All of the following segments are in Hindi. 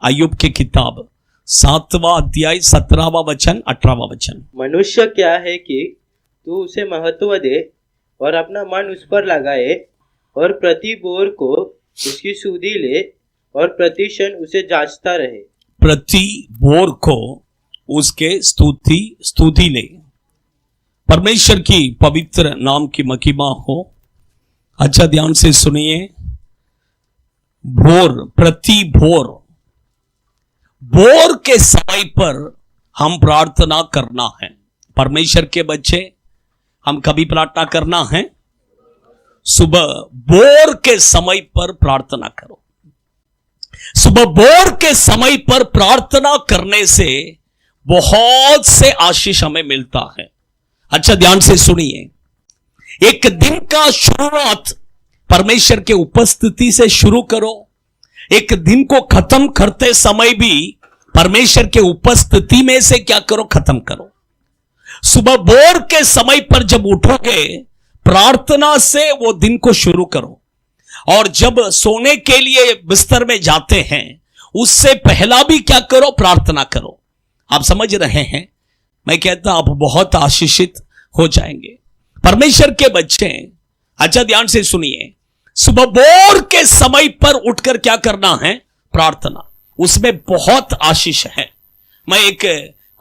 अय्यूब की किताब 7वां अध्याय 17वां वचन 18वां वचन। मनुष्य क्या है कि तू उसे महत्व दे और अपना मन उस पर लगाए, और प्रति बोर को उसकी सुधि ले और प्रति क्षण उसे जांचता रहे। प्रति बोर को उसके स्तुति ले। परमेश्वर की पवित्र नाम की महिमा हो। अच्छा ध्यान से सुनिए। प्रति बोर के समय पर हम प्रार्थना करना है। परमेश्वर के बच्चे, हम कभी प्रार्थना करना है? सुबह बोर के समय पर प्रार्थना करो। सुबह बोर के समय पर प्रार्थना करने से बहुत से आशीष हमें मिलता है। अच्छा ध्यान से सुनिए। एक दिन का शुरुआत परमेश्वर के उपस्थिति से शुरू करो। एक दिन को खत्म करते समय भी परमेश्वर के उपस्थिति में से क्या करो? खत्म करो। सुबह बोर के समय पर जब उठोगे, प्रार्थना से वो दिन को शुरू करो। और जब सोने के लिए बिस्तर में जाते हैं, उससे पहला भी क्या करो? प्रार्थना करो। आप समझ रहे हैं? मैं कहता आप बहुत आशीषित हो जाएंगे। परमेश्वर के बच्चे, अच्छा ध्यान से सुनिए। सुबह बोर के समय पर उठकर क्या करना है? प्रार्थना। उसमें बहुत आशीष है। मैं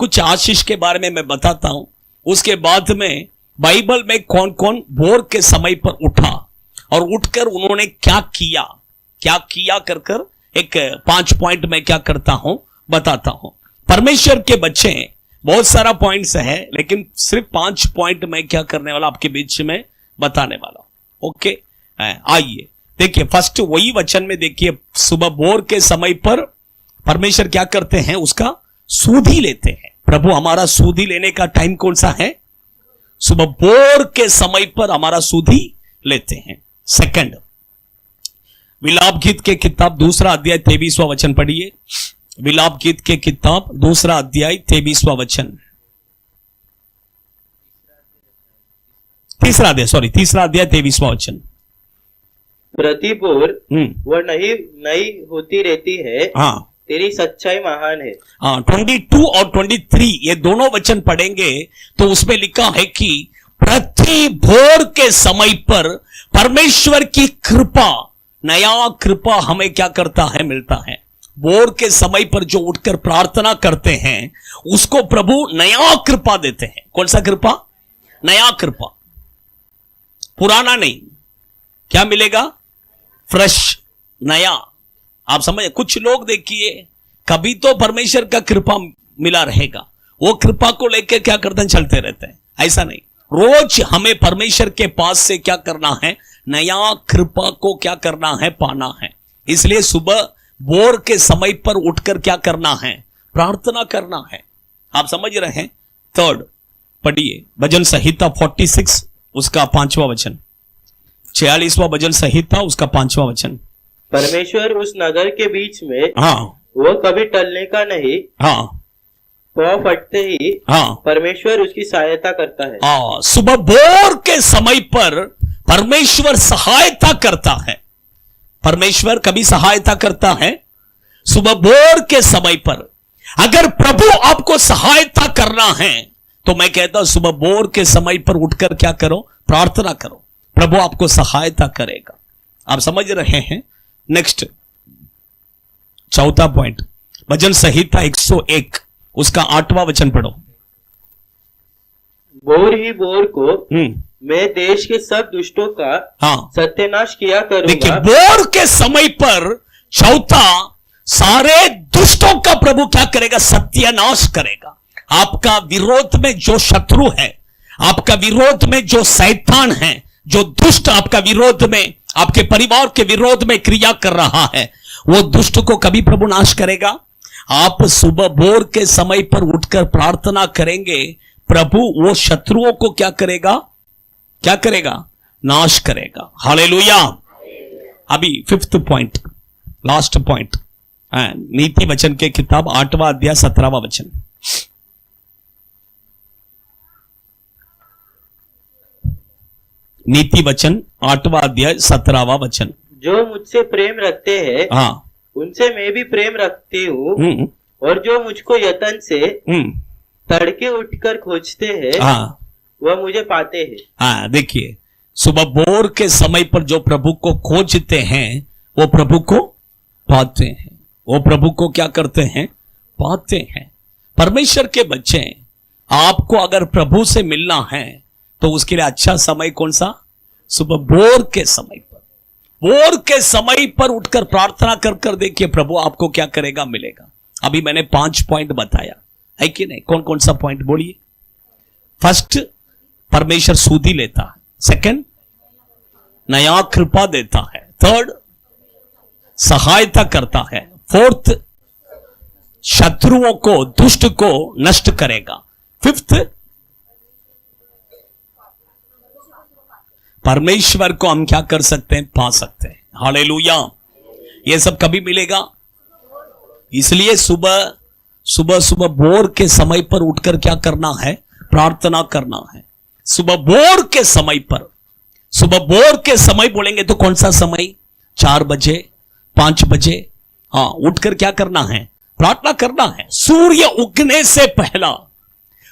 कुछ आशीष के बारे में मैं बताता हूं। उसके बाद में बाइबल में कौन कौन बोर के समय पर उठा और उठकर उन्होंने क्या किया कर एक 5 पॉइंट में क्या करता हूं, बताता हूं। परमेश्वर के बच्चे, बहुत सारा पॉइंट्स है, लेकिन सिर्फ 5 पॉइंट में क्या करने वाला आपके बीच में बताने वाला। ओके, आइए देखिए। फर्स्ट वही वचन में देखिए, सुबह बोर के समय पर परमेश्वर क्या करते हैं? उसका सूधी लेते हैं। प्रभु हमारा सूधी लेने का टाइम कौन सा है? सुबह बोर के समय पर हमारा सूधी लेते हैं। सेकंड, विलाप गीत के किताब 2 अध्याय 23वां वचन पढ़िए। विलाप गीत के किताब 2 अध्याय 23वां वचन। 3 अध्याय 23वां वचन। प्रति बोर वह नई होती रहती है। हाँ, तेरी सच्चाई महान है। हाँ, 22 और 23 ये दोनों वचन पढ़ेंगे तो उसमें लिखा है कि प्रति भोर के समय पर परमेश्वर की कृपा, नया कृपा हमें क्या करता है? मिलता है। बोर के समय पर जो उठकर प्रार्थना करते हैं, उसको प्रभु नया कृपा देते हैं। कौन सा कृपा? नया कृपा, पुराना नहीं। क्या मिलेगा? फ्रेश, नया। आप समझे? कुछ लोग देखिए, कभी तो परमेश्वर का कृपा मिला रहेगा, वो कृपा को लेकर क्या करते हैं? चलते रहते हैं। ऐसा नहीं, रोज हमें परमेश्वर के पास से क्या करना है? नया कृपा को क्या करना है? पाना है। इसलिए सुबह बोर के समय पर उठकर क्या करना है? प्रार्थना करना है। आप समझ रहे हैं? थर्ड पढ़िए, भजन संहिता 46 उसका 5वां वचन। 46वां भजन संहिता उसका 5वां वचन। परमेश्वर उस नगर के बीच में, हाँ, वो कभी टलने का नहीं। हाँ, पाँव फटते ही हाँ, परमेश्वर उसकी सहायता करता है। हाँ, सुबह बोर के समय पर परमेश्वर सहायता करता है। परमेश्वर कभी सहायता करता है सुबह बोर के समय पर। अगर प्रभु आपको सहायता करना है तो मैं कहता हूं सुबह बोर के समय पर उठकर क्या करो? प्रार्थना करो। प्रभु आपको सहायता करेगा। आप समझ रहे हैं? नेक्स्ट, चौथा पॉइंट, भजन संहिता 101 उसका 8वां वचन पढ़ो। बोर ही बोर को मैं देश के सब दुष्टों का सत्यानाश किया करूंगा। देखिए, बोर के समय पर चौथा, सारे दुष्टों का प्रभु क्या करेगा? सत्यानाश करेगा। आपका विरोध में जो शत्रु है, आपका विरोध में जो शैतान है, जो दुष्ट आपका विरोध में, आपके परिवार के विरोध में क्रिया कर रहा है, वो दुष्ट को कभी प्रभु नाश करेगा। आप सुबह बोर के समय पर उठकर प्रार्थना करेंगे, प्रभु वो शत्रुओं को क्या करेगा? क्या करेगा? नाश करेगा। हालेलुया। अभी 5th पॉइंट, लास्ट पॉइंट, नीति वचन के किताब 8वां अध्याय 17वां वचन। नीति वचन 8वां अध्याय 17वां वचन। जो मुझसे प्रेम रखते हैं, हाँ, उनसे मैं भी प्रेम रखती हूँ, हम्म, और जो मुझको यतन से हम्म, तड़के उठकर खोजते हैं हाँ वह मुझे पाते हैं। हाँ, देखिए सुबह भोर के समय पर जो प्रभु को खोजते हैं वो प्रभु को पाते हैं। वो प्रभु को क्या करते हैं? पाते हैं। परमेश्वर के बच्चे, आपको अगर प्रभु से मिलना है तो उसके लिए अच्छा समय कौन सा? सुबह भोर के समय पर। भोर के समय पर उठकर प्रार्थना कर कर देखिए प्रभु आपको क्या करेगा, मिलेगा। अभी मैंने 5 पॉइंट बताया है कि नहीं? कौन कौन सा पॉइंट बोलिए? फर्स्ट, परमेश्वर सूदी लेता है। सेकंड, नया कृपा देता है। थर्ड, सहायता करता है। फोर्थ, शत्रुओं को, दुष्ट को नष्ट करेगा। फिफ्थ, परमेश्वर को हम क्या कर सकते हैं? पा सकते हैं। हालेलुया। ये सब कभी मिलेगा? इसलिए सुबह सुबह सुबह भोर के समय पर उठकर क्या करना है? प्रार्थना करना है। सुबह भोर के समय पर, सुबह भोर के समय बोलेंगे तो कौन सा समय? 4 बजे, 5 बजे, हाँ, उठकर क्या करना है? प्रार्थना करना है। सूर्य उगने से पहला,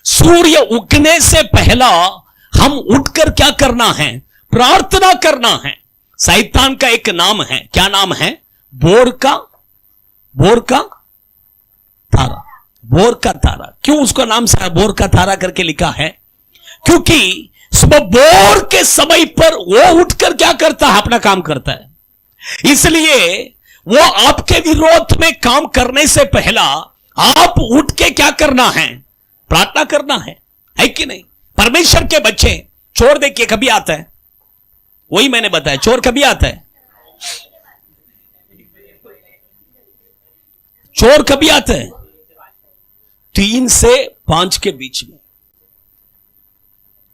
सूर्य उगने से पहला हम उठकर क्या करना है? प्रार्थना करना है। शैतान का एक नाम है, क्या नाम है? भोर का तारा। भोर का तारा। क्यों उसका नाम भोर का तारा करके लिखा है? क्योंकि सुबह भोर के समय पर वो उठकर क्या करता है? अपना काम करता है। इसलिए वो आपके विरोध में काम करने से पहला आप उठ के क्या करना है? प्रार्थना करना है कि नहीं? परमेश्वर के बच्चे, चोर देखिए कभी आता है, वही मैंने बताया, चोर कभी आता है? चोर कभी आता है? 3 से 5 के बीच में।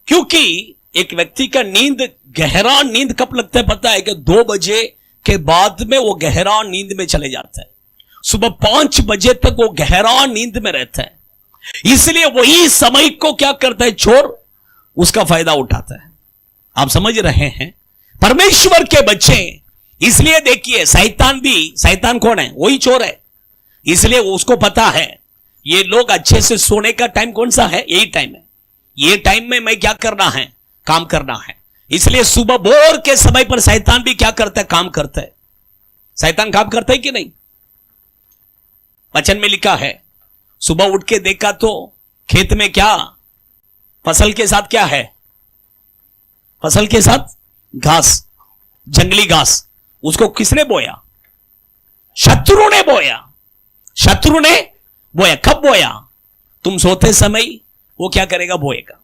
क्योंकि एक व्यक्ति का नींद, गहरा नींद कब लगता है पता है? कि 2 बजे के बाद में वो गहरा नींद में चले जाता है। सुबह 5 बजे तक वो गहरा नींद में रहता है। इसलिए वही समय को क्या करता है? चोर उसका फायदा उठाता है। आप समझ रहे हैं? परमेश्वर के बच्चे, इसलिए देखिए शैतान कौन है? वही चोर है। इसलिए उसको पता है ये लोग अच्छे से सोने का टाइम कौन सा है? यही टाइम है। ये टाइम में मैं क्या करना है? काम करना है। इसलिए सुबह भोर के समय पर शैतान भी क्या करता है? काम करता है। शैतान काम करता है कि नहीं? वचन में लिखा है, सुबह उठ के देखा तो खेत में क्या? फसल के साथ क्या है? फसल के साथ घास, जंगली घास। उसको किसने बोया? शत्रु ने बोया। शत्रु ने बोया। कब बोया? तुम सोते समय वो क्या करेगा? बोएगा।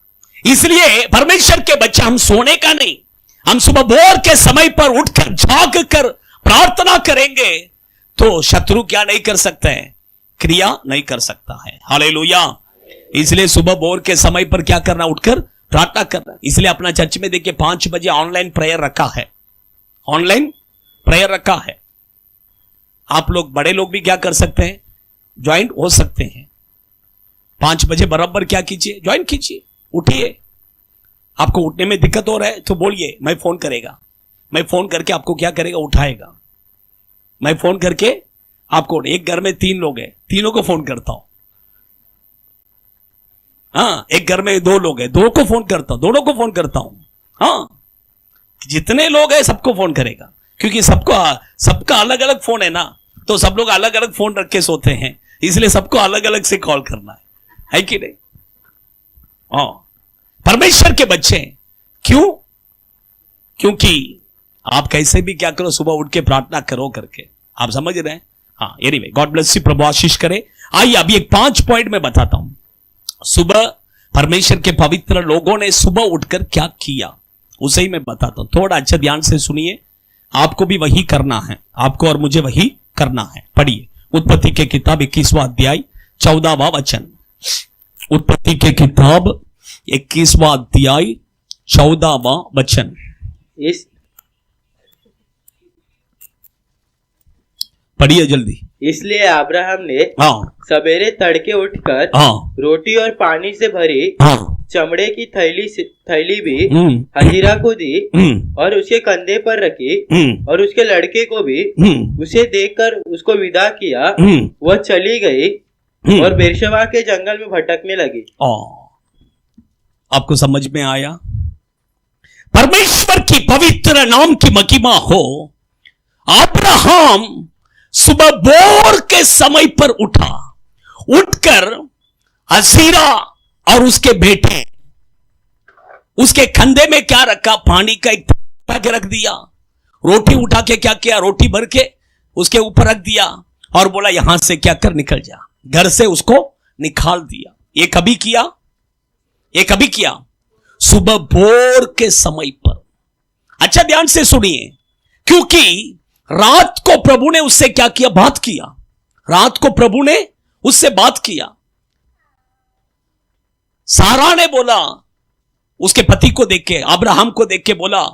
इसलिए परमेश्वर के बच्चे, हम सोने का नहीं, हम सुबह भोर के समय पर उठकर जाग कर प्रार्थना करेंगे तो शत्रु क्या नहीं कर सकता है? क्रिया नहीं कर सकता है। हालेलुया। इसलिए सुबह भोर के समय पर क्या करना? उठकर प्रार्थना करना। इसलिए अपना चर्च में देखिए 5 बजे ऑनलाइन प्रेयर रखा है। ऑनलाइन प्रेयर रखा है। आप लोग, बड़े लोग भी क्या कर सकते हैं? ज्वाइंट हो सकते हैं। 5 बजे बराबर क्या कीजिए? ज्वाइन कीजिए। उठिए। आपको उठने में दिक्कत हो रहा है तो बोलिए, मैं फोन करेगा। मैं फोन करके आपको क्या करेगा? उठाएगा। मैं फोन करके आपको, एक घर में 3 लोग हैं, तीनों को फोन करता हूं। हाँ, एक घर में 2 लोग हैं, 2 को फोन करता हूं, दोनों को फोन करता हूं। हाँ, जितने लोग हैं सबको फोन करेगा। क्योंकि सबका अलग अलग फोन है ना, तो सब लोग अलग अलग फोन रख के सोते हैं। इसलिए सबको अलग अलग से कॉल करना है कि नहीं? हाँ, परमेश्वर के बच्चे, क्यों? क्योंकि आप कैसे भी क्या करो, सुबह उठ के प्रार्थना करो करके। आप समझ रहे हैं? हाँ, एनीवे, गॉड ब्लेस यू, प्रभु आशीष करे। आइए अभी एक 5 पॉइंट में बताता हूं। सुबह परमेश्वर के पवित्र लोगों ने सुबह उठकर क्या किया, उसे ही मैं बताता हूं। थोड़ा अच्छा ध्यान से सुनिए। आपको भी वही करना है, आपको और मुझे वही करना है। पढ़िए उत्पत्ति के किताब 21वां अध्याय 14वां वचन। उत्पत्ति के किताब 21वां अध्याय 14वां वचन। पढ़िए जल्दी। इसलिए अब्राहम ने हाँ, सवेरे तड़के उठकर हाँ, रोटी और पानी से भरी हाँ, चमड़े की थैली भी हजीरा को दी और उसके कंधे पर रखी और उसके लड़के को भी उसे देखकर उसको विदा किया। वह चली गई और बेरशेबा के जंगल में भटकने लगी। आपको समझ में आया? परमेश्वर की पवित्र नाम की महिमा हो। अब्राहम सुबह भोर के समय पर उठा, उठकर हजीरा और उसके बेटे, उसके कंधे में क्या रखा? पानी का एक उठा के रख दिया। रोटी उठा के क्या किया? रोटी भर के उसके ऊपर रख दिया और बोला यहां से क्या कर निकल जा। घर से उसको निकाल दिया। ये कभी किया? ये कभी किया? सुबह भोर के समय पर। अच्छा ध्यान से सुनिए, क्योंकि रात को प्रभु ने उससे क्या किया? बात किया। रात को प्रभु ने उससे बात किया। सारा ने बोला, उसके पति को देख के, अब्राहम को देख के बोला,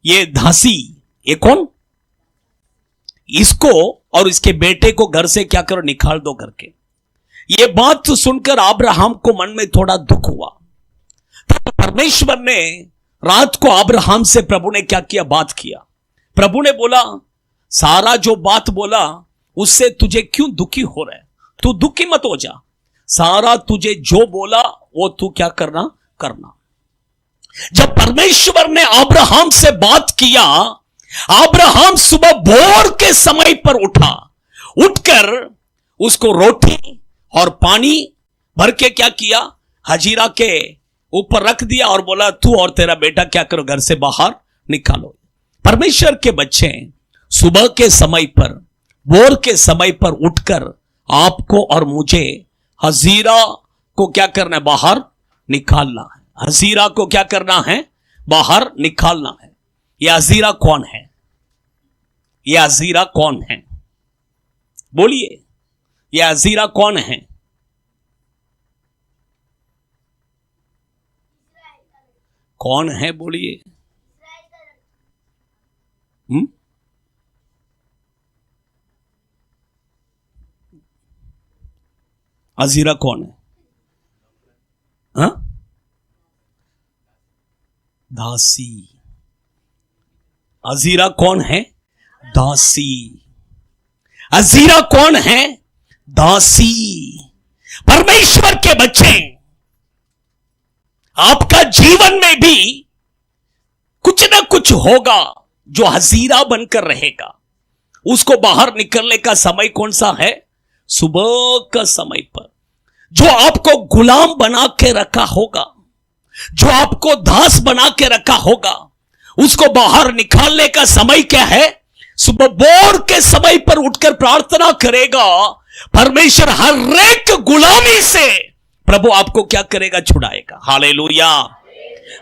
ये दासी, ये कौन? इसको और इसके बेटे को घर से क्या करो? निकाल दो करके। ये बात सुनकर अब्राहम को मन में थोड़ा दुख हुआ। तो परमेश्वर ने रात को अब्राहम से प्रभु ने क्या किया? बात किया। प्रभु ने बोला, सारा जो बात बोला उससे तुझे क्यों दुखी हो रहा है? तू दुखी मत हो जा। सारा तुझे जो बोला वो तू क्या करना? करना। जब परमेश्वर ने अब्राहम से बात किया, अब्राहम सुबह भोर के समय पर उठा, उठकर उसको रोटी और पानी भर के क्या किया? हजीरा के ऊपर रख दिया और बोला तू और तेरा बेटा क्या करो? घर से बाहर निकालो। परमेश्वर के बच्चे सुबह के समय पर, भोर के समय पर उठकर आपको और मुझे हजीरा को क्या करना है? बाहर निकालना है। हजीरा को क्या करना है? बाहर निकालना है। यह हजीरा कौन है? यह हजीरा कौन है? बोलिए, यह हजीरा कौन है? कौन है? बोलिए। हजीरा कौन है? हाँ? दासी। हजीरा कौन है? दासी। हजीरा कौन है? दासी। परमेश्वर के बच्चे, आपका जीवन में भी कुछ ना कुछ होगा जो हजीरा बनकर रहेगा। उसको बाहर निकलने का समय कौन सा है? सुबह का समय पर। जो आपको गुलाम बना के रखा होगा, जो आपको दास बना के रखा होगा, उसको बाहर निकालने का समय क्या है? सुबह भोर के समय पर उठकर प्रार्थना करेगा। परमेश्वर हर एक गुलामी से प्रभु आपको क्या करेगा? छुड़ाएगा। Hallelujah,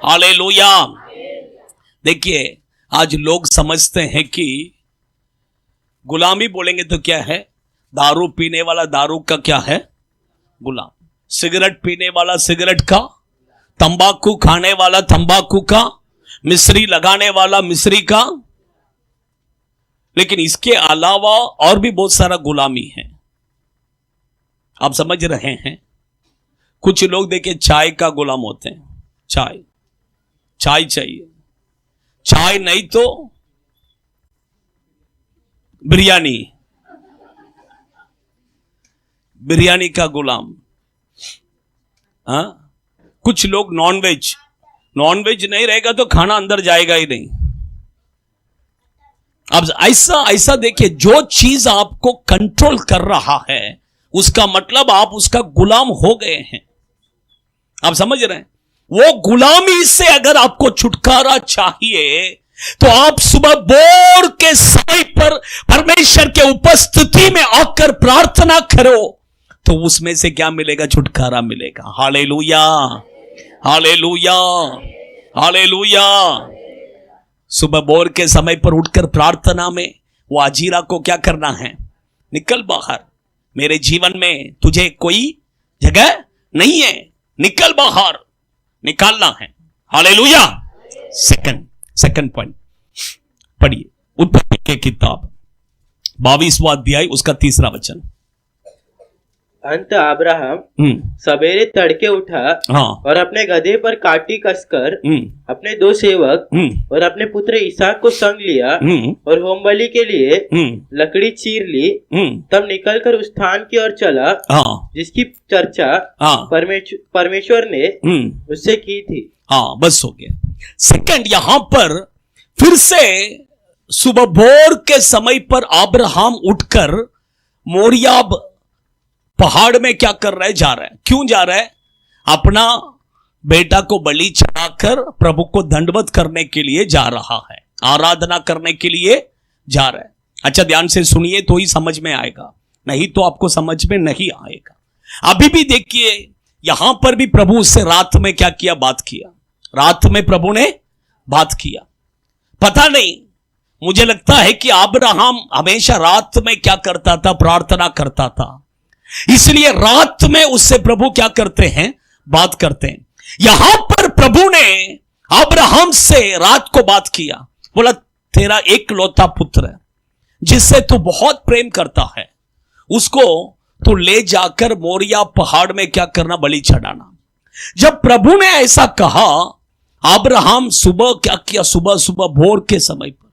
hallelujah. देखिए, आज लोग समझते हैं कि गुलामी बोलेंगे तो क्या है? दारू पीने वाला दारू का क्या है? गुलाम। सिगरेट पीने वाला सिगरेट का, तंबाकू खाने वाला तंबाकू का, मिश्री लगाने वाला मिश्री का। लेकिन इसके अलावा और भी बहुत सारा गुलामी है। आप समझ रहे हैं? कुछ लोग देखिए चाय का गुलाम होते हैं। चाय, चाय चाहिए, चाय नहीं तो बिरयानी, बिरयानी का गुलाम। हाँ, कुछ लोग नॉनवेज, नॉनवेज नहीं रहेगा तो खाना अंदर जाएगा ही नहीं। अब ऐसा ऐसा देखिए, जो चीज आपको कंट्रोल कर रहा है उसका मतलब आप उसका गुलाम हो गए हैं। आप समझ रहे हैं? वो गुलामी से अगर आपको छुटकारा चाहिए तो आप सुबह भोर के समय पर परमेश्वर के उपस्थिति में आकर प्रार्थना करो, तो उसमें से क्या मिलेगा? छुटकारा मिलेगा। Hallelujah, hallelujah, hallelujah. सुबह भोर के समय पर उठकर प्रार्थना में वो अजीरा को क्या करना है? निकल बाहर, मेरे जीवन में तुझे कोई जगह नहीं है, निकल बाहर, निकालना है। हालेलुया। सेकंड पॉइंट पढ़िए, उत्पत्ति की किताब 22वां अध्याय उसका 3रा वचन। अंत अब्राहम सवेरे तड़के उठा हाँ और अपने गधे पर काटी कसकर अपने 2 सेवक और अपने पुत्र इसहाक को संग लिया और होमबलि के लिए लकड़ी चीर ली। तब निकलकर उस स्थान की ओर चला जिसकी चर्चा परमेश्वर ने उससे की थी। हाँ बस हो गया। सेकंड, यहां पर फिर से सुबह भोर के समय पर अब्राहम उठकर मोरियाब पहाड़ में क्या कर रहा है, जा रहा है। क्यों जा रहा है? अपना बेटा को बलि चढ़ाकर प्रभु को दंडवत करने के लिए जा रहा है, आराधना करने के लिए जा रहा है। अच्छा ध्यान से सुनिए तो ही समझ में आएगा, नहीं तो आपको समझ में नहीं आएगा। अभी भी देखिए यहां पर भी प्रभु उससे रात में क्या किया, बात किया। रात में प्रभु ने बात किया। पता नहीं, मुझे लगता है कि अब्राहम हमेशा रात में क्या करता था, प्रार्थना करता था, इसलिए रात में उससे प्रभु क्या करते हैं, बात करते हैं। यहां पर प्रभु ने अब्राहम से रात को बात किया, बोला तेरा एकलौता पुत्र जिससे तू बहुत प्रेम करता है उसको तू ले जाकर मोरिया पहाड़ में क्या करना, बलि चढ़ाना। जब प्रभु ने ऐसा कहा, अब्राहम सुबह क्या किया, सुबह सुबह भोर के समय पर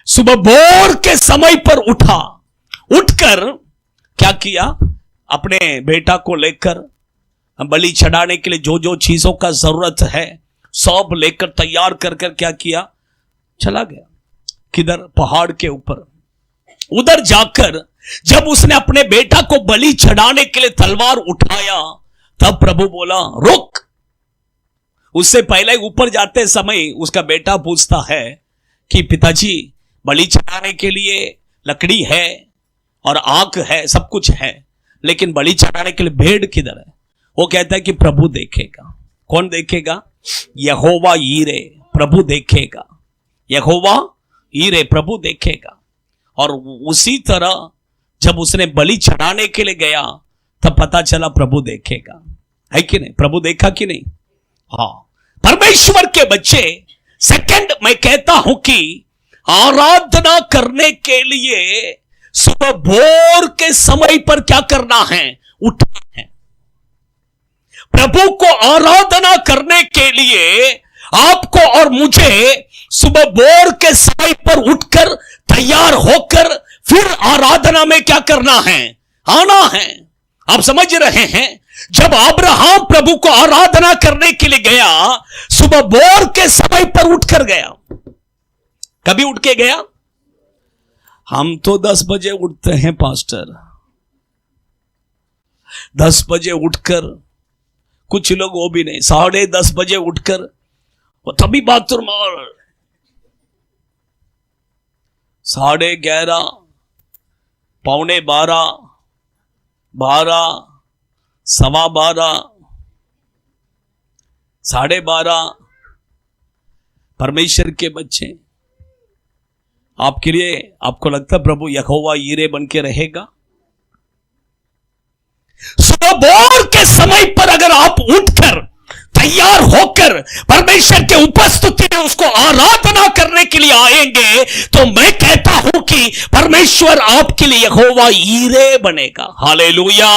सुबह भोर के समय पर उठा। उठकर क्या किया, अपने बेटा को लेकर बलि चढ़ाने के लिए जो जो चीजों का जरूरत है सब लेकर तैयार कर कर क्या किया, चला गया। किधर? पहाड़ के ऊपर। उधर जाकर जब उसने अपने बेटा को बलि चढ़ाने के लिए तलवार उठाया, तब प्रभु बोला रुक। उससे पहले ऊपर जाते समय उसका बेटा पूछता है कि पिताजी बलि चढ़ाने के लिए लकड़ी है और आग है, सब कुछ है, लेकिन बलि चढ़ाने के लिए भेड़ किधर है? वो कहता है कि प्रभु देखेगा। कौन देखेगा? यहोवा यीरे, प्रभु देखेगा। यहोवा यीरे, प्रभु देखेगा। और उसी तरह जब उसने बलि चढ़ाने के लिए गया तब पता चला प्रभु देखेगा, है कि नहीं? प्रभु देखा कि नहीं? हाँ, परमेश्वर के बच्चे, सेकंड मैं कहता हूं कि आराधना करने के लिए सुबह भोर के समय पर क्या करना है, उठना है। प्रभु को आराधना करने के लिए आपको और मुझे सुबह भोर के समय पर उठकर तैयार होकर फिर आराधना में क्या करना है, आना है। आप समझ रहे हैं? जब अब्राहम प्रभु को आराधना करने के लिए गया, सुबह भोर के समय पर उठकर गया। कभी उठ के गया? हम तो 10 बजे उठते हैं पास्टर। 10 बजे उठकर, कुछ लोग वो भी नहीं, 10:30 बजे उठकर वो तभी बाथरूम, और 11:30, 11:15, 12, 12:15, 12:30। परमेश्वर के बच्चे, आपके लिए आपको लगता है प्रभु यहोवा यीरे बन के रहेगा? सुबह भोर के समय पर अगर आप उठकर तैयार होकर परमेश्वर के उपस्थिति में उसको आराधना करने के लिए आएंगे, तो मैं कहता हूं कि परमेश्वर आपके लिए यहोवा यीरे बनेगा। Hallelujah,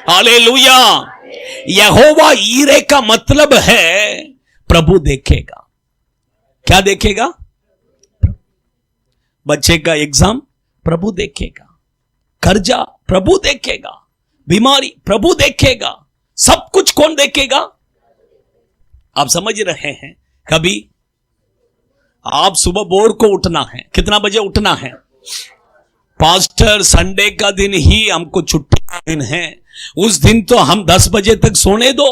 hallelujah. यहोवा यीरे का मतलब है प्रभु देखेगा। क्या देखेगा? बच्चे का एग्जाम प्रभु देखेगा, कर्जा प्रभु देखेगा, बीमारी प्रभु देखेगा, सब कुछ कौन देखेगा? आप समझ रहे हैं? कभी आप सुबह भोर को उठना है, कितना बजे उठना है? पास्टर संडे का दिन ही हमको छुट्टी का दिन है, उस दिन तो हम 10 बजे तक सोने दो।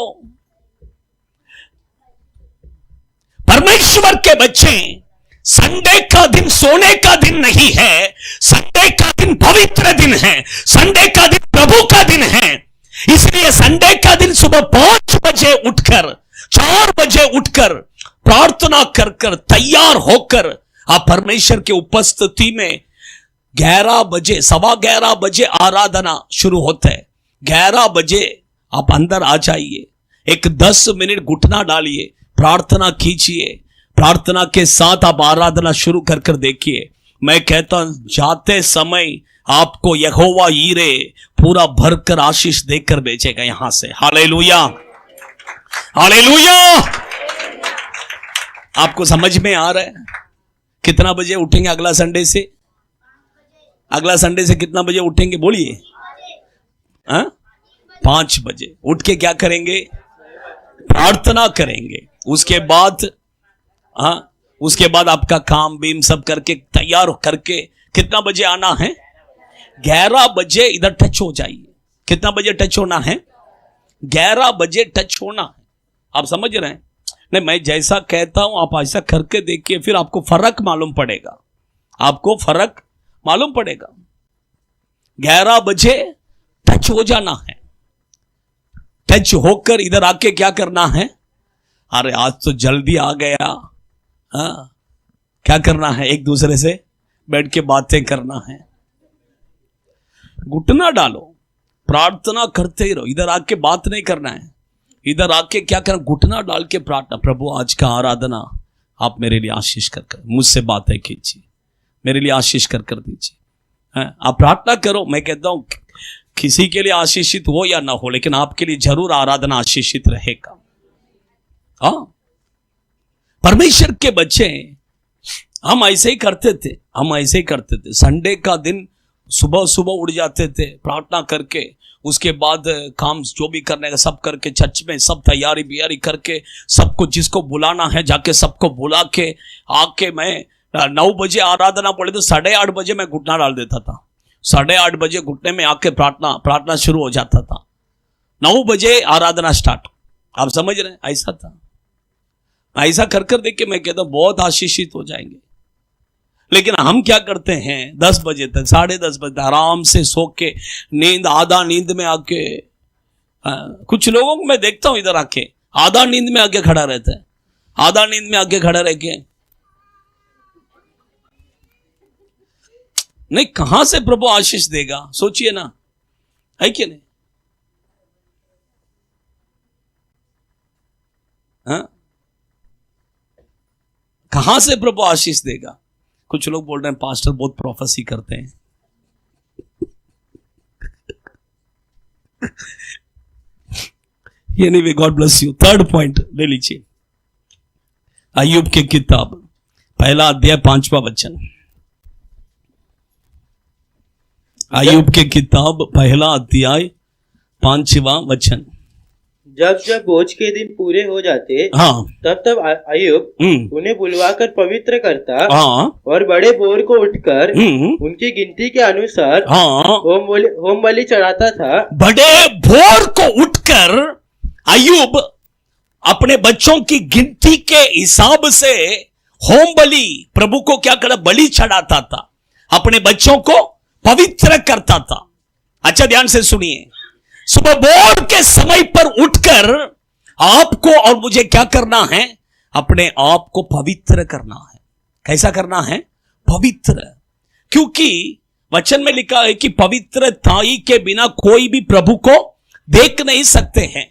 परमेश्वर के बच्चे, संडे का दिन सोने का दिन नहीं है, संडे का दिन पवित्र दिन है, संडे का दिन प्रभु का दिन है। इसलिए संडे का दिन सुबह 5 बजे उठकर, 4 बजे उठकर प्रार्थना कर कर तैयार होकर आप परमेश्वर के उपस्थिति में 11 बजे, 11:15 बजे आराधना शुरू होता है। 11 बजे आप अंदर आ जाइए, एक 10 मिनट घुटना डालिए, प्रार्थना कीजिए, प्रार्थना के साथ आप आराधना शुरू कर कर देखिए। मैं कहता हूं जाते समय आपको यहोवा ईरे पूरा भरकर आशीष देकर भेजेगा यहां से। Hallelujah, hallelujah. आपको समझ में आ रहा है? कितना बजे उठेंगे अगला संडे से? अगला संडे से कितना बजे उठेंगे बोलिए? 5 बजे उठ के क्या करेंगे? प्रार्थना करेंगे। उसके बाद आपका काम बीम सब करके तैयार करके कितना बजे आना है? 11 बजे इधर टच हो जाइए। कितना बजे टच होना है? 11 बजे टच होना है। आप समझ रहे हैं? नहीं, मैं जैसा कहता हूं आप ऐसा करके देखिए, फिर आपको फर्क मालूम पड़ेगा। आपको फर्क मालूम पड़ेगा। 11 बजे टच हो जाना है। टच होकर इधर आके क्या करना है? अरे आज तो जल्दी आ गया। क्या करना है? एक दूसरे से बैठ के बातें करना है। घुटना डालो, प्रार्थना करते ही रहो। इधर आके बात नहीं करना है। इधर आके क्या करना? घुटना डाल के प्रार्थना, प्रभु आज का आराधना आप मेरे लिए आशीष कर मुझसे बातें कीजिए, मेरे लिए आशीष कर दीजिए। आप प्रार्थना करो। मैं कहता हूं किसी के लिए आशीषित हो या ना हो, लेकिन आपके लिए जरूर आराधना आशीषित रहेगा। परमेश्वर के बच्चे हम ऐसे ही करते थे। संडे का दिन सुबह सुबह उठ जाते थे प्रार्थना करके। उसके बाद काम जो भी करने का सब करके चर्च में सब तैयारी बियारी करके सबको जिसको बुलाना है जाके सबको बुला के आके मैं 9 बजे आराधना पड़े तो 8:30 बजे मैं घुटना डाल देता था। 8:30 बजे घुटने में आके प्रार्थना शुरू हो जाता था। 9 बजे आराधना स्टार्ट। आप समझ रहे हैं? ऐसा था। ऐसा कर कर देख के मैं कहता हूं बहुत आशीषित हो जाएंगे। लेकिन हम क्या करते हैं? 10 बजे तक 10:30 बजे आराम से सो के नींद, आधा नींद में आके कुछ लोगों को मैं देखता हूं इधर आके आधा नींद में आके खड़ा रहता है। आधा नींद में आके खड़ा रह के नहीं, कहां से प्रभु आशीष देगा? सोचिए ना, है कि नहीं? कहां से प्रभु आशीष देगा? कुछ लोग बोल रहे हैं पास्टर बहुत प्रोफेसी करते हैं। ये नहीं, God bless you. 3rd point ले लीजिए। अय्यूब की किताब 1 अध्याय 5वां वचन। अय्यूब की किताब 1 अध्याय 5वां वचन। जब बोझ के दिन पूरे हो जाते तब अय्यूब उन्हें बुलवाकर पवित्र करता और बड़े बोर को उठकर उनकी गिनती के अनुसार होम बलि चढ़ाता था। बड़े बोर को उठकर अय्यूब अपने बच्चों की गिनती के हिसाब से होम बलि, प्रभु को क्या कर बलि चढ़ाता था, अपने बच्चों को पवित्र करता था। अच्छा ध्यान से सुनिए, सुबह बोर के समय पर उठकर आपको और मुझे क्या करना है? अपने आप को पवित्र करना है। कैसा करना है? पवित्र। क्योंकि वचन में लिखा है कि पवित्रताई के बिना कोई भी प्रभु को देख नहीं सकते हैं।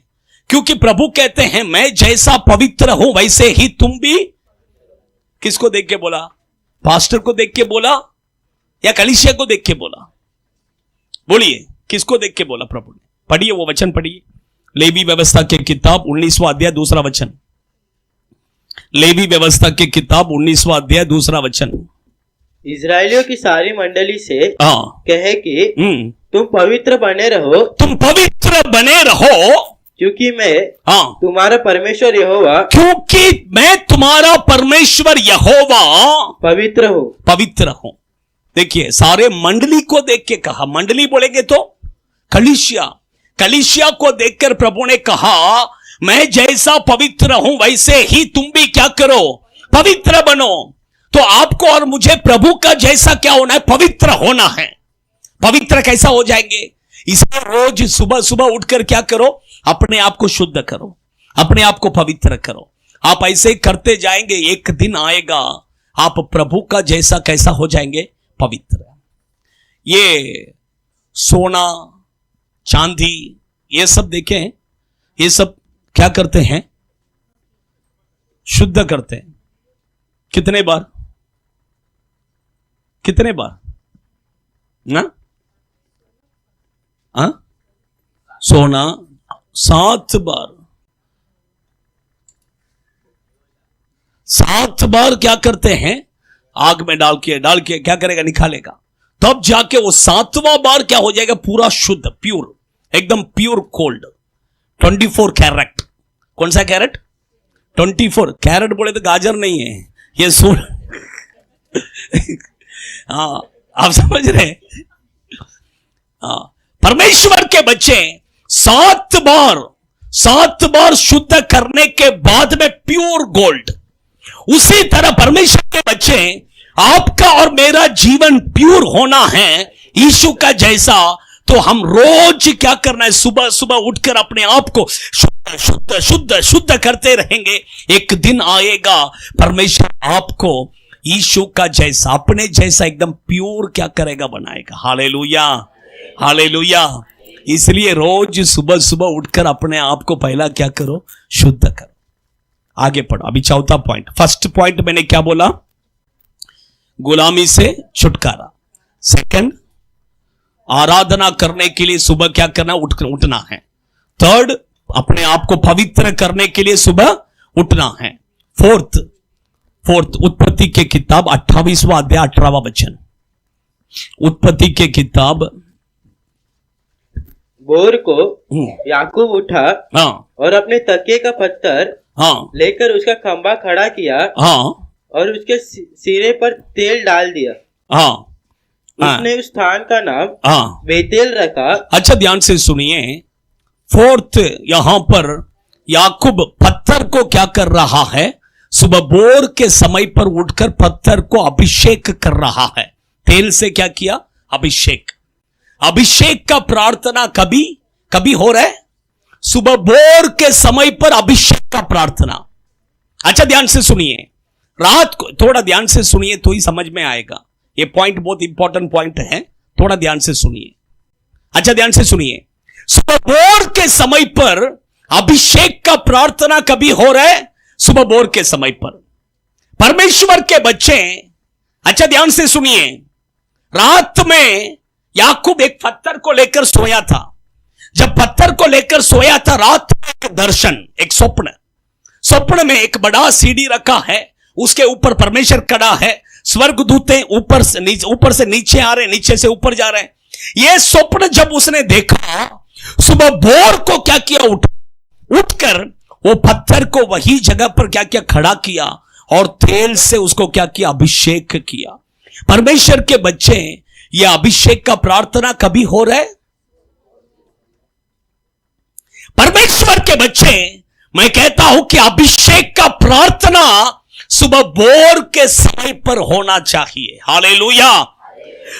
क्योंकि प्रभु कहते हैं मैं जैसा पवित्र हूं वैसे ही तुम भी। किसको देख के बोला? पास्टर को देख के बोला या कलीसिया को देख के बोला? बोलिए, किसको देख के बोला प्रभु ने? पढ़िए वो वचन पढ़िए। लेवी व्यवस्था की किताब 19वां अध्याय 2रा वचन। लेवी व्यवस्था की किताब 19वां अध्याय 2रा वचन। इजरायलियों की सारी मंडली से कहे कि तुम पवित्र बने रहो, तुम पवित्र बने रहो, क्योंकि मैं तुम्हारा परमेश्वर यहोवा, क्योंकि मैं तुम्हारा परमेश्वर यहोवा पवित्र हूं, पवित्र हूं। देखिए, सारे मंडली को देख के कहा, मंडली बोलेंगे तो कलीसिया को देखकर प्रभु ने कहा मैं जैसा पवित्र हूं वैसे ही तुम भी क्या करो? पवित्र बनो। तो आपको और मुझे प्रभु का जैसा क्या होना है? पवित्र होना है। पवित्र कैसा हो जाएंगे? इसमें रोज सुबह सुबह उठकर क्या करो? अपने आप को शुद्ध करो, अपने आप को पवित्र करो। आप ऐसे करते जाएंगे, एक दिन आएगा आप प्रभु का जैसा कैसा हो जाएंगे? पवित्र। ये सोना चांदी ये सब देखें, ये सब क्या करते हैं? शुद्ध करते हैं। कितने बार? कितने बार ना? सोना 7 बार। 7 बार क्या करते हैं? आग में डाल के क्या करेगा? निकालेगा। तब जाके वो 7वां बार क्या हो जाएगा? पूरा शुद्ध, प्योर, एकदम प्योर गोल्ड। 24 कैरेट। कौन सा कैरेट? 24 कैरेट। बोले तो गाजर नहीं है ये, सोन। हाँ, आप समझ रहे हैं? हाँ, परमेश्वर के बच्चे 7 बार शुद्ध करने के बाद में प्योर गोल्ड। उसी तरह परमेश्वर के बच्चे, आपका और मेरा जीवन प्योर होना है यीशु का जैसा। तो हम रोज क्या करना है? सुबह सुबह उठकर अपने आप को शुद्ध शुद्ध शुद्ध शुद्ध करते रहेंगे। एक दिन आएगा परमेश्वर आपको यीशु का जैसा, अपने जैसा एकदम प्योर क्या करेगा? बनाएगा। Hallelujah, hallelujah. इसलिए रोज सुबह सुबह उठकर अपने आप को पहला क्या करो? शुद्ध करो। आगे पढ़ो। अभी चौथा पॉइंट। फर्स्ट पॉइंट मैंने क्या बोला? गुलामी से छुटकारा। सेकंड, आराधना करने के लिए सुबह क्या करना? उठना है। थर्ड, अपने आप को पवित्र करने के लिए सुबह उठना है। फोर्थ, उत्पत्ति के किताब 28वां अध्याय 18वां वचन। उत्पत्ति के किताब। भोर को याकूब उठा, और अपने तकिए का पत्थर लेकर उसका खंबा खड़ा किया, और उसके सिरे पर तेल डाल दिया। उसने उस स्थान का नाम बेतेल रखा। अच्छा, ध्यान से सुनिए। फोर्थ, यहां पर याकूब पत्थर को क्या कर रहा है? सुबह बोर के समय पर उठकर पत्थर को अभिषेक कर रहा है। तेल से क्या किया? अभिषेक। अभिषेक का प्रार्थना कभी हो रहा है? सुबह बोर के समय पर अभिषेक का प्रार्थना। अच्छा, ध्यान से सुनिए। रात को थोड़ा ध्यान से सुनिए तो ही समझ में आएगा। ये पॉइंट बहुत इंपॉर्टेंट पॉइंट है, थोड़ा ध्यान से सुनिए। अच्छा, ध्यान से सुनिए। सुबह बोर के समय पर अभिषेक का प्रार्थना कभी हो रहा है? सुबह बोर के समय पर परमेश्वर के बच्चे। अच्छा, ध्यान से सुनिए। रात में याकूब एक पत्थर को लेकर सोया था। जब पत्थर को लेकर सोया था, रात में एक दर्शन, एक स्वप्न में एक बड़ा सीढ़ी रखा है, उसके ऊपर परमेश्वर खड़ा है, स्वर्गदूतें ऊपर से नीचे आ रहे, नीचे से ऊपर जा रहे हैं। यह स्वप्न जब उसने देखा, सुबह भोर को क्या किया? उठकर वो पत्थर को वही जगह पर क्या किया? खड़ा किया, और तेल से उसको क्या किया? अभिषेक किया। परमेश्वर के बच्चे, ये अभिषेक का प्रार्थना कभी हो रहा है? परमेश्वर के बच्चे, मैं कहता हूं कि अभिषेक का प्रार्थना सुबह बोर के समय पर होना चाहिए। हालेलुया।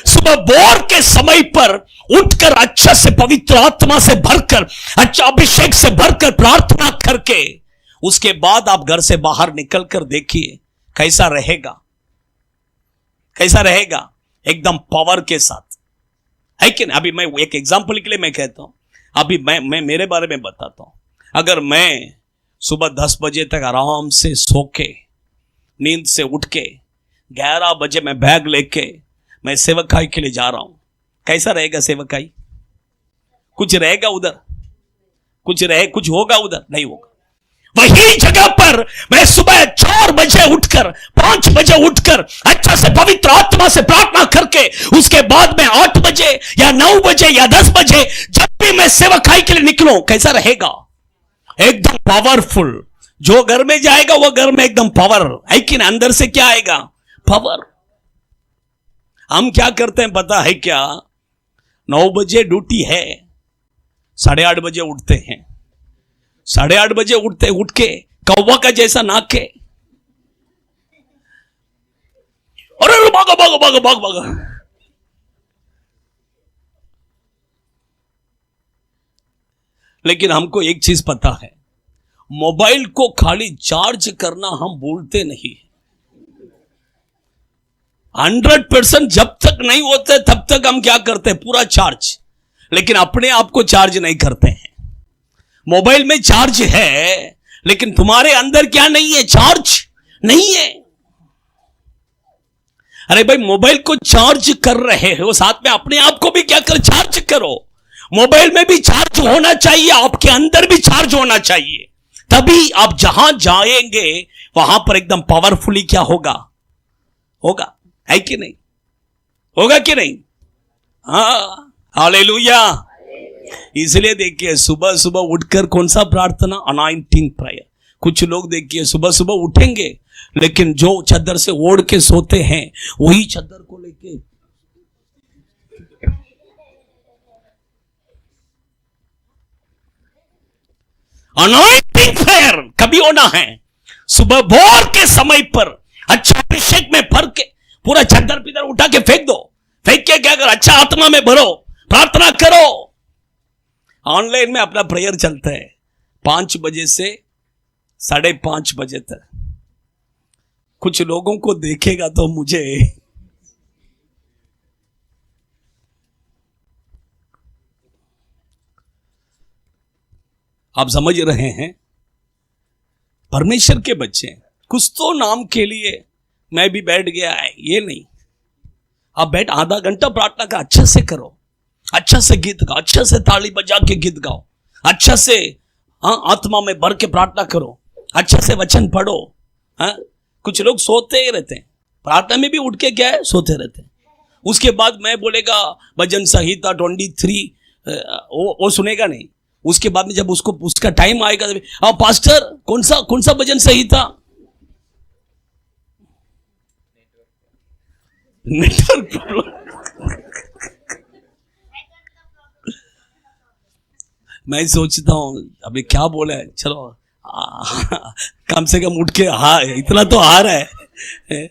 सुबह बोर के समय पर उठकर अच्छा से पवित्र आत्मा से भरकर, अच्छा अभिषेक से भरकर प्रार्थना करके, उसके बाद आप घर से बाहर निकलकर देखिए कैसा रहेगा। कैसा रहेगा? एकदम पावर के साथ, है कि नहीं? अभी मैं एक एग्जांपल के लिए मैं कहता हूं। अभी मैं मेरे बारे में बताता हूं। अगर मैं सुबह 10 बजे तक आराम से सो के, नींद से उठ के 11 बजे मैं बैग लेके मैं सेवकाई के लिए जा रहा हूं, कैसा रहेगा सेवकाई? कुछ रहेगा उधर? कुछ होगा उधर? नहीं होगा। वही जगह पर मैं सुबह 4 बजे उठकर, 5 बजे उठकर अच्छा से पवित्र आत्मा से प्रार्थना करके, उसके बाद में 8 बजे या 9 बजे या 10 बजे जब भी मैं सेवकाई के लिए निकलूं, कैसा रहेगा? एकदम पावरफुल। जो घर में जाएगा वो घर में एकदम पावर है कि नहीं? अंदर से क्या आएगा? पावर। हम क्या करते हैं पता है क्या? 9 बजे ड्यूटी है, 8:30 बजे उठते हैं। 8:30 बजे उठ के कौवा का जैसा नाके, अरे भागो। लेकिन हमको एक चीज पता है, मोबाइल को खाली चार्ज करना हम भूलते नहीं। 100% जब तक नहीं होते तब तक हम क्या करते हैं? पूरा चार्ज। लेकिन अपने आप को चार्ज नहीं करते हैं। मोबाइल में चार्ज है, लेकिन तुम्हारे अंदर क्या नहीं है? चार्ज नहीं है। अरे भाई, मोबाइल को चार्ज कर रहे हो, साथ में अपने आप को भी क्या कर, चार्ज करो। मोबाइल में भी चार्ज होना चाहिए, आपके अंदर भी चार्ज होना चाहिए, तभी आप जहां जाएंगे वहां पर एकदम पावरफुली क्या होगा, होगा, है कि नहीं, होगा कि नहीं? हाँ, हालेलुया। इसलिए देखिए, सुबह सुबह उठकर कौन सा प्रार्थना, अनॉइंटिंग प्रेयर। कुछ लोग देखिए सुबह सुबह उठेंगे, लेकिन जो चादर से ओढ़ के सोते हैं वही चादर को लेके अनॉइंटिंग प्रेयर कभी होना है सुबह भोर के समय पर। अच्छा अभिषेक में भर के पूरा चादर पिदर उठा के फेंक दो, फेंक के क्या करो, अच्छा आत्मा में भरो, प्रार्थना करो। ऑनलाइन में अपना प्रेयर चलता है 5 बजे से 5:30 बजे तक। कुछ लोगों को देखेगा तो मुझे आप समझ रहे हैं, परमेश्वर के बच्चे कुछ तो नाम के लिए मैं भी बैठ गया है, ये नहीं। आप बैठ आधा घंटा प्रार्थना का अच्छा से करो, अच्छा से गीत गाओ, अच्छा से ताली बजा के गीत गाओ, अच्छा से आत्मा में भर के प्रार्थना करो, अच्छा से वचन पढ़ो। कुछ लोग सोते ही रहते हैं, प्रार्थना में भी उठ के क्या है, सोते रहते हैं। उसके बाद मैं बोलेगा भजन संहिता 23 वो सुनेगा नहीं। उसके बाद में जब उसका टाइम आएगा, पास्टर कौन सा भजन संहिता, नेटवर्क मैं सोचता हूं अभी क्या बोला है, चलो कम से कम उठ के इतना तो आ रहा है।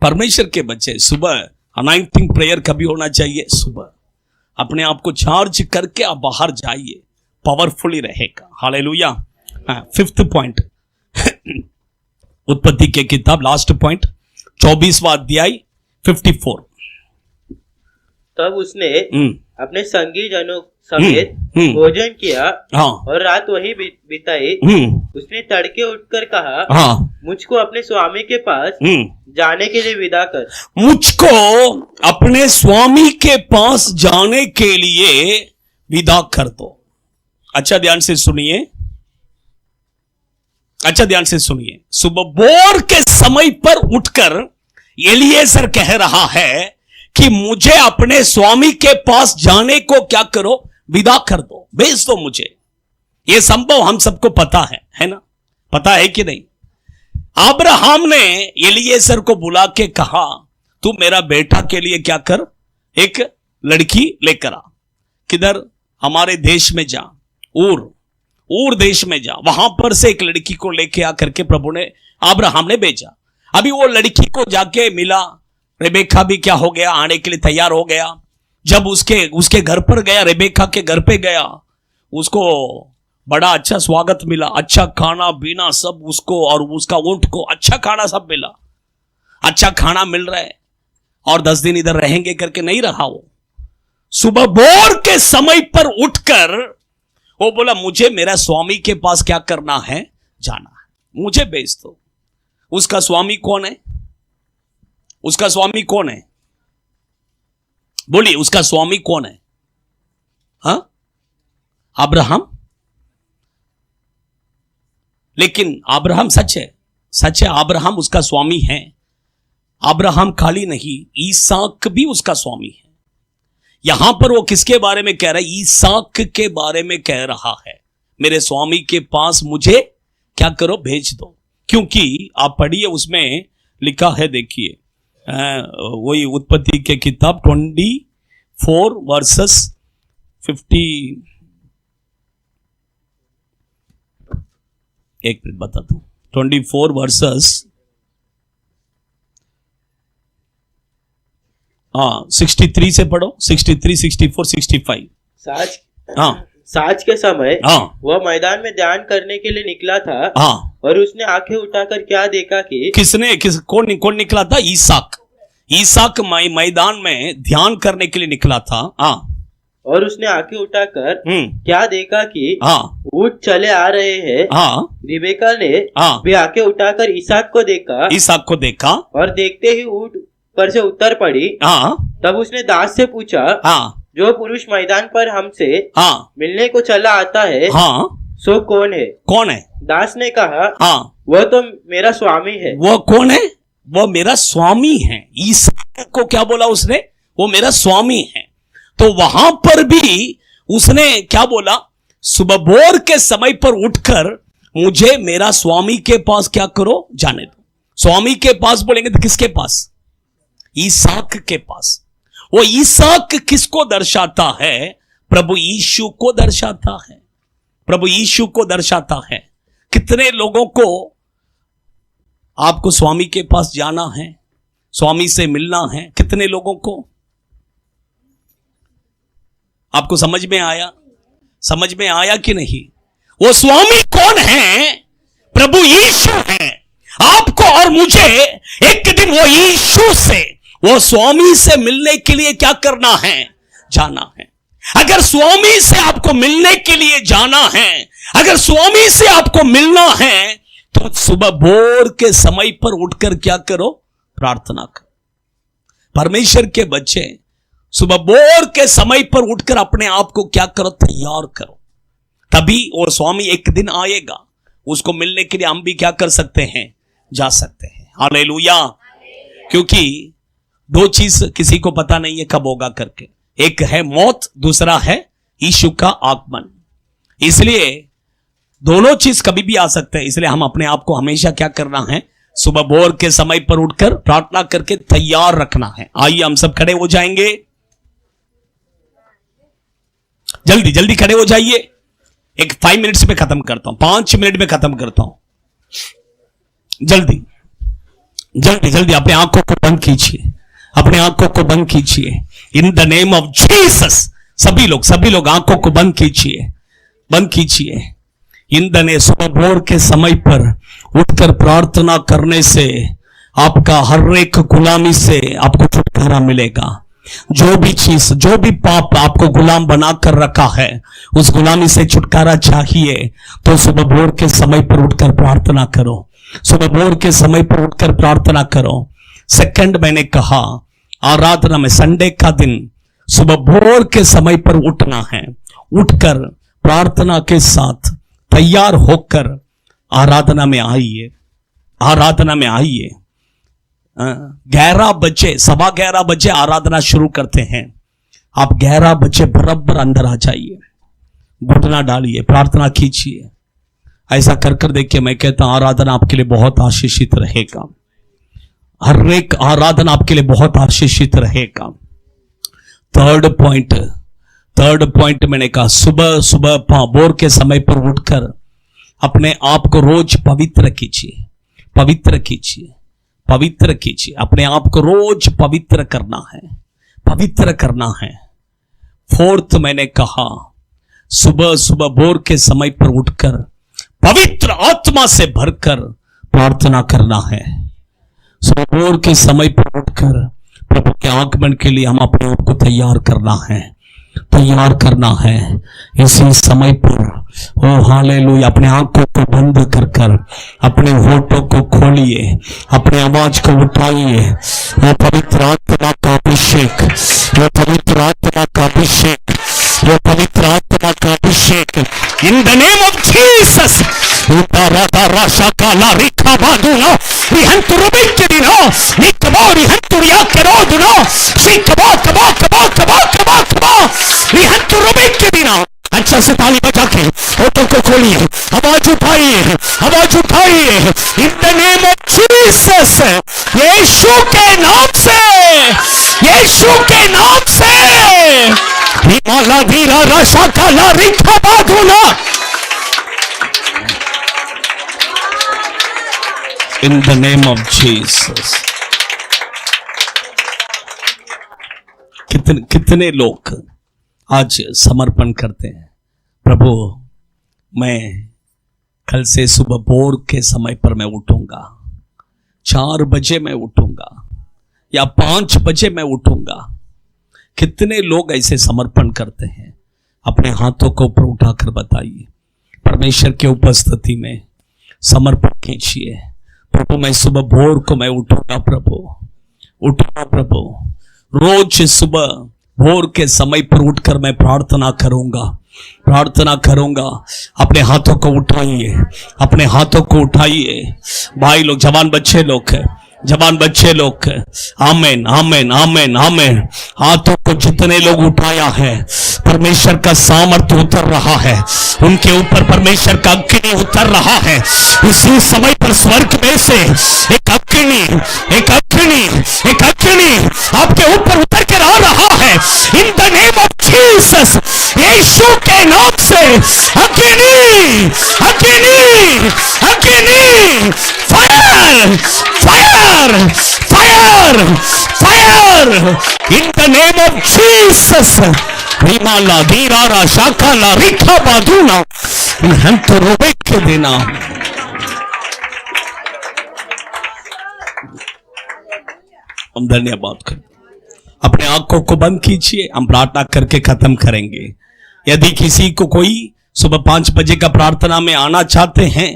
परमेश्वर के बच्चे सुबह अनॉइंटिंग प्रेयर कभी होना चाहिए। सुबह अपने आप को चार्ज करके आप बाहर जाइए, पावरफुली रहेगा। हालेलुया। 5th पॉइंट, उत्पत्ति के किताब लास्ट पॉइंट 24वां अध्याय 54। तब उसने अपने संगी जनों समेत भोजन किया और रात वहीं बिताई। उसने तड़के उठकर कहा, मुझको अपने स्वामी के पास जाने के लिए विदा कर। मुझको अपने स्वामी के पास जाने के लिए विदा कर दो। अच्छा ध्यान से सुनिए, अच्छा ध्यान से सुनिए। सुबह भोर के समय पर उठकर एलिएजर कह रहा है कि मुझे अपने स्वामी के पास जाने को क्या करो, विदा कर दो, भेज दो मुझे। यह संभव हम सबको पता है ना, पता है कि नहीं? अब्राहम ने एलिएजर को बुला के कहा, तू मेरा बेटा के लिए क्या कर, एक लड़की लेकर आ। किधर? हमारे देश में जा, ऊर देश में जा, वहां पर से एक लड़की को लेके आकर के प्रभु ने, अब्राहम ने भेजा। अभी वो लड़की को जाके मिला, रेबेका भी क्या हो गया, आने के लिए तैयार हो गया। जब उसके घर पर गया, रेबेका के घर पे गया, उसको बड़ा अच्छा स्वागत मिला, अच्छा खाना पीना सब उसको और उसका ऊंट को अच्छा खाना सब मिला, अच्छा खाना मिल रहा है। और 10 दिन इधर रहेंगे करके नहीं रहा वो। सुबह भोर के समय पर उठकर वो बोला, मुझे मेरा स्वामी के पास क्या करना है, जाना है, मुझे भेज दो। उसका स्वामी कौन है? उसका स्वामी कौन है? बोलिए, उसका स्वामी कौन है? अब्राहम। लेकिन अब्राहम सच है, अब्राहम उसका स्वामी है। अब्राहम खाली नहीं, ईसाक भी उसका स्वामी है। यहां पर वो किसके बारे में कह रहा है? ईसाक के बारे में कह रहा है, मेरे स्वामी के पास मुझे क्या करो, भेज दो। क्योंकि आप पढ़िए, उसमें लिखा है, देखिए वही उत्पत्ति के किताब 24 वर्सेस 50, एक मिनट बता दूं, 24 वर्सेस 63 से पढ़ो, 63, 64, 65। साँझ के समय वह मैदान में ध्यान करने के लिए निकला था। और उसने आंखें उठाकर क्या देखा कि कौन निकला था? ईसाक मैदान में ध्यान करने के लिए निकला था। और उसने आंखें उठाकर हम्म। क्या देखा कि हाँ ऊँट चले आ रहे हैं। हाँ रिबेका ने हाँ भी आंखें उठाकर इसहाक को देखा इसहाक को देखा। और देखते ही ऊँट पर से उतर पड़ी। हाँ तब उसने दास से पूछा, हाँ जो पुरुष मैदान पर हमसे हाँ मिलने को चला आता है हाँ सो कौन है? कौन है? दास ने कहा, हाँ वह तो मेरा स्वामी है। वो कौन है? वो मेरा स्वामी है। इसहाक को क्या बोला उसने? वो मेरा स्वामी है। तो वहां पर भी उसने क्या बोला? सुबह भोर के समय पर उठकर मुझे मेरा स्वामी के पास क्या करो, जाने दो। स्वामी के पास बोलेंगे तो किसके पास? इसहाक के पास। वो इसहाक किसको दर्शाता है? प्रभु यीशु को दर्शाता है। प्रभु यीशु को दर्शाता है। कितने लोगों को आपको स्वामी के पास जाना है, स्वामी से मिलना है? कितने लोगों को? आपको समझ में आया? समझ में आया कि नहीं? वो स्वामी कौन है? प्रभु यीशु है। आपको और मुझे एक दिन वो यीशु से, वो स्वामी से मिलने के लिए क्या करना है? जाना है। अगर स्वामी से आपको मिलने के लिए जाना है, अगर स्वामी से आपको मिलना है, तो सुबह भोर के समय पर उठकर क्या करो? प्रार्थना करो। परमेश्वर के बच्चे सुबह भोर के समय पर उठकर अपने आप को क्या करो? तैयार करो। तभी वो स्वामी एक दिन आएगा, उसको मिलने के लिए हम भी क्या कर सकते हैं? जा सकते हैं। हालेलुया। क्योंकि दो चीज किसी को पता नहीं है कब होगा करके। एक है मौत, दूसरा है यीशु का आगमन। इसलिए दोनों चीज कभी भी आ सकते हैं। इसलिए हम अपने आप को हमेशा क्या करना है? सुबह भोर के समय पर उठकर प्रार्थना करके तैयार रखना है। आइए हम सब खड़े हो जाएंगे। जल्दी जल्दी खड़े हो जाइए। एक 5 मिनट्स में खत्म करता हूं, 5 मिनट में खत्म करता हूं। जल्दी जल्दी जल्दी अपने आंखों को बंद कीजिए, अपने आंखों को बंद कीजिए। इन द नेम ऑफ जीसस सभी लोग आंखों को बंद कीजिए, बंद कीजिए। इन द नेम, सुबह भोर के समय पर उठकर प्रार्थना करने से आपका हर एक गुलामी से आपको छुटकारा मिलेगा। जो भी चीज, जो भी पाप आपको गुलाम बनाकर रखा है, उस गुलामी से छुटकारा चाहिए तो सुबह भोर के समय पर उठकर प्रार्थना करो। सुबह भोर के समय पर उठकर प्रार्थना करो। सेकंड, मैंने कहा आराधना में संडे का दिन सुबह भोर के समय पर उठना है। उठकर प्रार्थना के साथ तैयार होकर आराधना में आइए, आराधना में आइए। 11 बजे, 11:15 बजे आराधना शुरू करते हैं। आप 11 बजे बराबर अंदर आ जाइए, घुटना डालिए, प्रार्थना कीजिए। ऐसा कर कर देखिए, मैं कहता हूं आराधना आपके लिए बहुत आशीषित रहेगा। हर एक आराधना आपके लिए बहुत आशीषित रहेगा। थर्ड पॉइंट मैंने कहा सुबह सुबह भोर के समय पर उठकर अपने आप को रोज पवित्र कीजिए, पवित्र कीजिए, पवित्र कीजिए। अपने आप को रोज पवित्र करना है, पवित्र करना है। फोर्थ, मैंने कहा सुबह सुबह भोर के समय पर उठकर पवित्र आत्मा से भरकर प्रार्थना करना है। सुबह भोर के समय पर उठकर प्रभु के आगमन के लिए हम अपने आप को तैयार करना है, तैयार करना है। इसी समय पर ओ हालेलुया, अपने आंखों को बंद कर कर अपने होठों को खोलिए, अपने आवाज को उठाइए। वो पवित्र आत्मा का अभिषेक, वो पवित्र आत्मा का अभिषेक, वो पवित्र आत्मा का अभिषेक in the name of Jesus. अच्छा से ताली बजा के होठों को खोलिए, आवाज उठाइए, आवाज उठाइए। In the name of Jesus, यीशु के नाम से, यीशु के नाम से। हिमाला धीरा रसा काला रिखा बाधुला। In the name of Jesus। कितने लोग आज समर्पण करते हैं, प्रभु मैं कल से सुबह भोर के समय पर मैं उठूंगा, 4 बजे मैं उठूंगा या 5 बजे मैं उठूंगा। कितने लोग ऐसे समर्पण करते हैं? अपने हाथों को ऊपर उठाकर बताइए, परमेश्वर के उपस्थिति में समर्पण कीजिए। प्रभु मैं सुबह भोर को मैं उठूंगा प्रभु, उठूंगा प्रभु। रोज सुबह भोर के समय पर उठकर मैं प्रार्थना करूंगा, प्रार्थना करूंगा। अपने हाथों को उठाइए, अपने हाथों को उठाइए। भाई लोग, जवान बच्चे लोग, जवान बच्चे लोग, आमेन आमेन आमेन आमेन। हाथों को जितने लोग उठाया है, परमेश्वर का सामर्थ्य उतर रहा है उनके ऊपर, परमेश्वर का अग्नि उतर रहा है। उसी समय पर स्वर्ग में से एक अग्नि, एक अग्नि, एक अग्नि आपके ऊपर उतर कर आ रहा है। In the name of Jesus, यीशु के नाम से अग्नि, अग्नि, अग्नि, fire, fire, fire, fire in the name of Jesus. रिमाला दीरारा शाकाला रिखा बादूना हम तो रोबे के देना। हम धन्यवाद करें। अपने आंखों को बंद कीजिए, हम प्रार्थना करके खत्म करेंगे। यदि किसी को कोई सुबह 5 बजे का प्रार्थना में आना चाहते हैं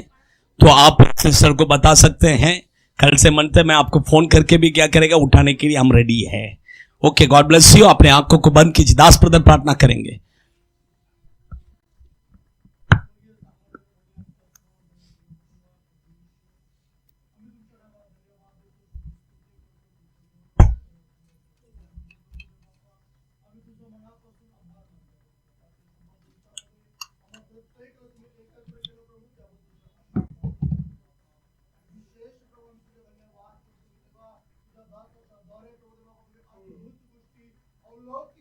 तो आप सिस्टर को बता सकते हैं। कल से मंथ में आपको फोन करके भी क्या करेगा, उठाने के लिए हम रेडी है। Okay, God bless you. अपने आंखों को बंद कीजिए, दास ब्रदर प्रार्थना करेंगे। और लोग